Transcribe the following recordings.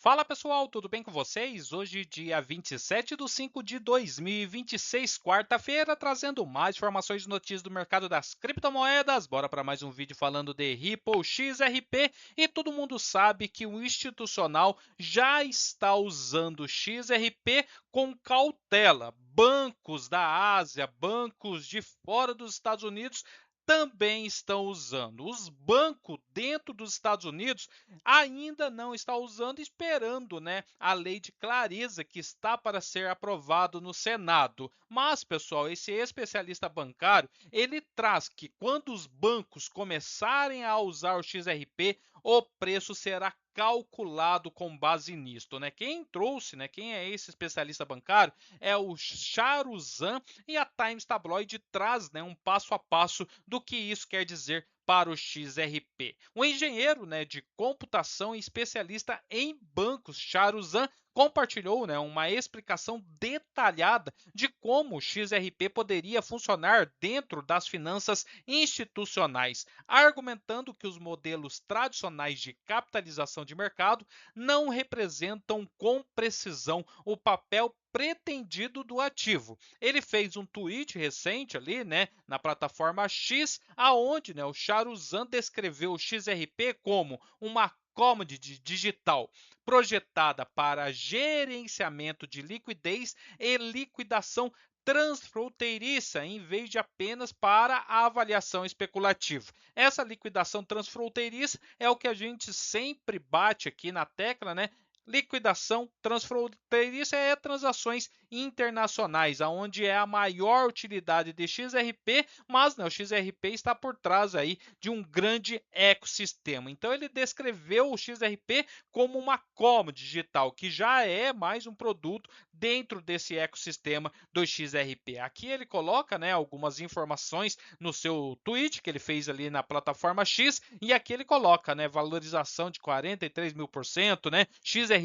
Fala pessoal, tudo bem com vocês? Hoje, dia 27 de 5 de 2026, quarta-feira, trazendo mais informações e notícias do mercado das criptomoedas. Bora para mais um vídeo falando de Ripple XRP. E todo mundo sabe que o institucional já está usando XRP com cautela. Bancos da Ásia, bancos de fora dos Estados Unidos também estão usando. Os bancos dentro dos Estados Unidos ainda não está usando, esperando, né, a lei de clareza que está para ser aprovado no Senado. Mas, pessoal, esse especialista bancário, ele traz que quando os bancos começarem a usar o XRP, o preço será calculado com base nisto, né? Quem trouxe, né? Quem é esse especialista bancário é o Charuzan e a Times Tabloid traz, né, um passo a passo do que isso quer dizer para o XRP. O engenheiro, né, de computação e especialista em bancos, Charuzan, compartilhou, né, uma explicação detalhada de como o XRP poderia funcionar dentro das finanças institucionais, argumentando que os modelos tradicionais de capitalização de mercado não representam com precisão o papel pretendido do ativo. Ele fez um tweet recente ali, né, na plataforma X, aonde, né, o Charuzan descreveu o XRP como uma commodity digital projetada para gerenciamento de liquidez e liquidação transfronteiriça, em vez de apenas para a avaliação especulativa. Essa liquidação transfronteiriça é o que a gente sempre bate aqui na tecla, né? Liquidação transfronteiriça é transações internacionais, aonde é a maior utilidade de XRP, mas, né, o XRP está por trás aí de um grande ecossistema. Então ele descreveu o XRP como uma commodity digital, que já é mais um produto dentro desse ecossistema do XRP. Aqui ele coloca, né, algumas informações no seu tweet que ele fez ali na plataforma X, e aqui ele coloca, né, valorização de 43 mil%, né, XRP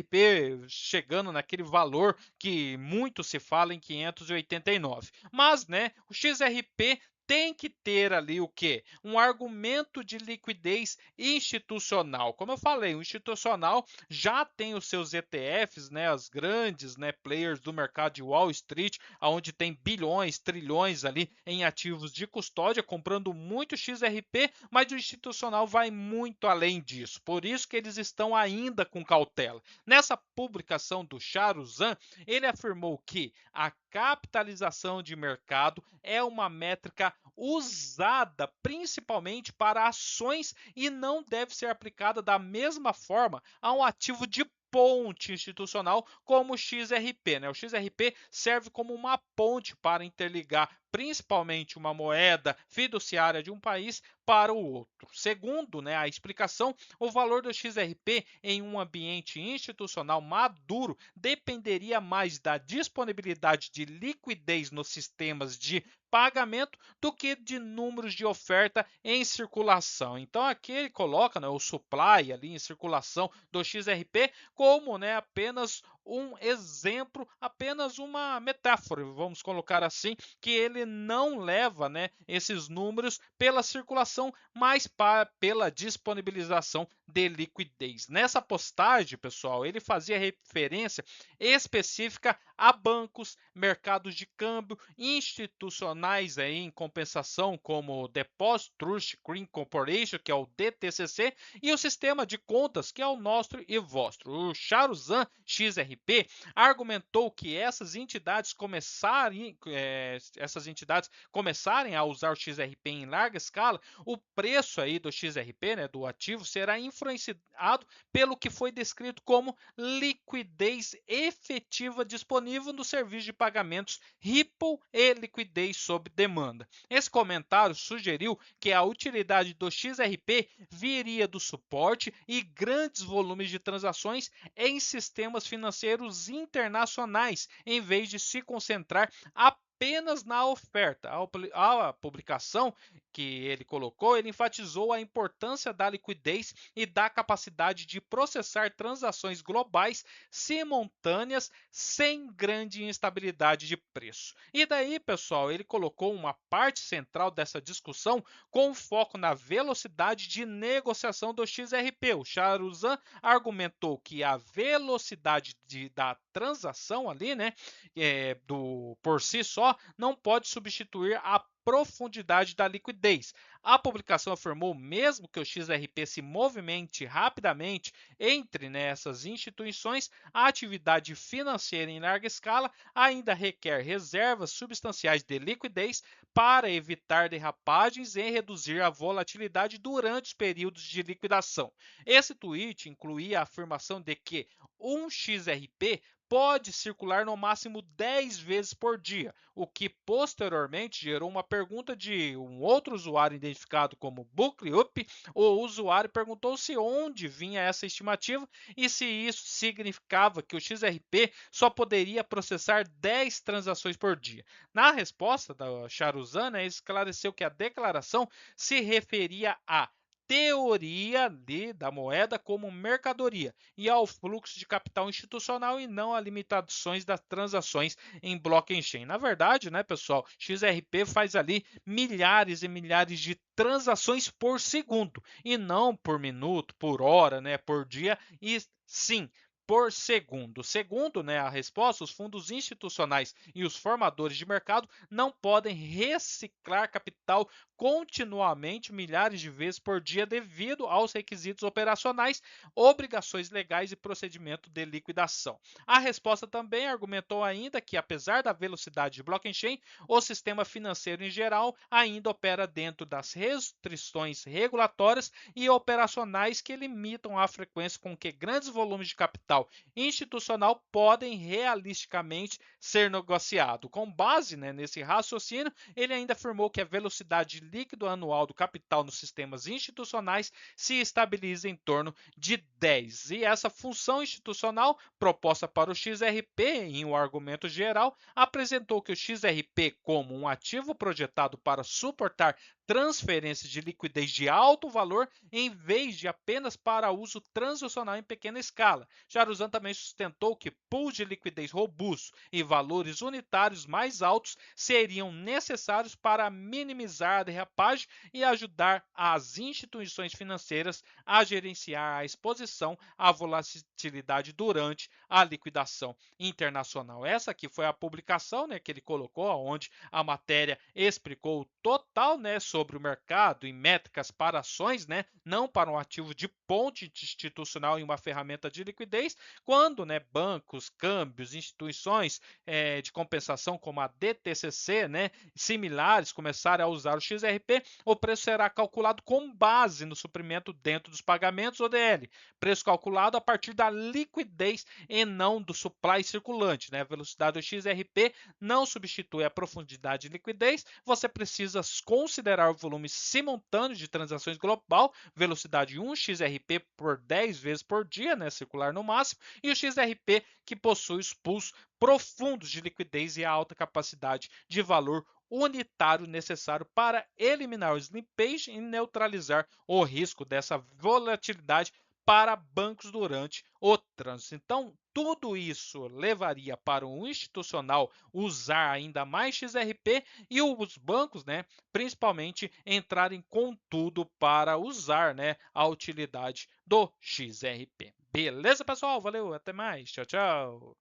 chegando naquele valor que muito se fala em 589. Mas, né, o XRP tem que ter ali o quê? Um argumento de liquidez institucional. Como eu falei, o institucional já tem os seus ETFs, né, as grandes, né, players do mercado de Wall Street, onde tem bilhões, trilhões ali em ativos de custódia, comprando muito XRP, mas o institucional vai muito além disso. Por isso que eles estão ainda com cautela. Nessa publicação do Charuzan, ele afirmou que a capitalização de mercado é uma métrica usada principalmente para ações e não deve ser aplicada da mesma forma a um ativo de ponte institucional como o XRP, né? O XRP serve como uma ponte para interligar principalmente uma moeda fiduciária de um país para o outro. Segundo, né, a explicação, o valor do XRP em um ambiente institucional maduro dependeria mais da disponibilidade de liquidez nos sistemas de pagamento do que de números de oferta em circulação. Então aqui ele coloca, né, o supply ali em circulação do XRP como, né, apenas um exemplo, apenas uma metáfora, vamos colocar assim, que ele não leva, né, esses números pela circulação, mas pela disponibilização de liquidez. Nessa postagem, pessoal, ele fazia referência específica a bancos, mercados de câmbio, institucionais aí em compensação, como o Deposit Trust Green Corporation, que é o DTCC, e o sistema de contas, que é o nosso e vosso. O Charuzan XRP argumentou que essas entidades começarem a usar o XRP em larga escala, o preço aí do XRP, né, do ativo, será influenciado pelo que foi descrito como liquidez efetiva disponível no serviço de pagamentos Ripple e liquidez sob demanda. Esse comentário sugeriu que a utilidade do XRP viria do suporte e grandes volumes de transações em sistemas financeiros internacionais, em vez de se concentrar apenas na oferta. A publicação que ele colocou, ele enfatizou a importância da liquidez e da capacidade de processar transações globais simultâneas sem grande instabilidade de preço. E daí, pessoal, ele colocou uma parte central dessa discussão com foco na velocidade de negociação do XRP. O Charuzan argumentou que a velocidade da transação ali, né, por si só, não pode substituir a profundidade da liquidez. A publicação afirmou mesmo que o XRP se movimente rapidamente entre essas instituições, a atividade financeira em larga escala ainda requer reservas substanciais de liquidez para evitar derrapagens e reduzir a volatilidade durante os períodos de liquidação. Esse tweet incluía a afirmação de que um XRP pode circular no máximo 10 vezes por dia, o que posteriormente gerou uma pergunta de um outro usuário identificado como Booklyup. O usuário perguntou-se onde vinha essa estimativa e se isso significava que o XRP só poderia processar 10 transações por dia. Na resposta da Charuzan, esclareceu que a declaração se referia a teoria da moeda como mercadoria e ao fluxo de capital institucional e não a limitações das transações em blockchain. Na verdade, pessoal, XRP faz ali milhares e milhares de transações por segundo e não por minuto, por hora, por dia e sim por segundo. Segundo a resposta, os fundos institucionais e os formadores de mercado não podem reciclar capital continuamente milhares de vezes por dia devido aos requisitos operacionais, obrigações legais e procedimento de liquidação. A resposta também argumentou ainda que, apesar da velocidade de blockchain, o sistema financeiro em geral ainda opera dentro das restrições regulatórias e operacionais que limitam a frequência com que grandes volumes de capital institucional podem realisticamente ser negociados. Com base nesse raciocínio, ele ainda afirmou que a velocidade líquido anual do capital nos sistemas institucionais se estabiliza em torno de 10. E essa função institucional proposta para o XRP, em um argumento geral, apresentou que o XRP, como um ativo projetado para suportar transferências de liquidez de alto valor, em vez de apenas para uso transacional em pequena escala. Charuzan também sustentou que pools de liquidez robustos e valores unitários mais altos seriam necessários para minimizar a derrapagem e ajudar as instituições financeiras a gerenciar a exposição à volatilidade durante a liquidação internacional. Essa aqui foi a publicação que ele colocou, onde a matéria explicou o total sobre o mercado e métricas para ações, não para um ativo de ponte institucional e uma ferramenta de liquidez, quando bancos, câmbios, instituições de compensação como a DTCC, similares, começarem a usar o XRP, o preço será calculado com base no suprimento dentro dos pagamentos ODL, preço calculado a partir da liquidez e não do supply circulante. A velocidade do XRP não substitui a profundidade de liquidez, você precisa considerar o volume simultâneo de transações global, velocidade 1 XRP por 10 vezes por dia, circular no máximo, e o XRP que possui os pools profundos de liquidez e a alta capacidade de valor unitário necessário para eliminar o slippage e neutralizar o risco dessa volatilidade para bancos durante o trânsito. Então, tudo isso levaria para o institucional usar ainda mais XRP e os bancos, principalmente, entrarem com tudo para usar a utilidade do XRP. Beleza, pessoal? Valeu, até mais. Tchau, tchau.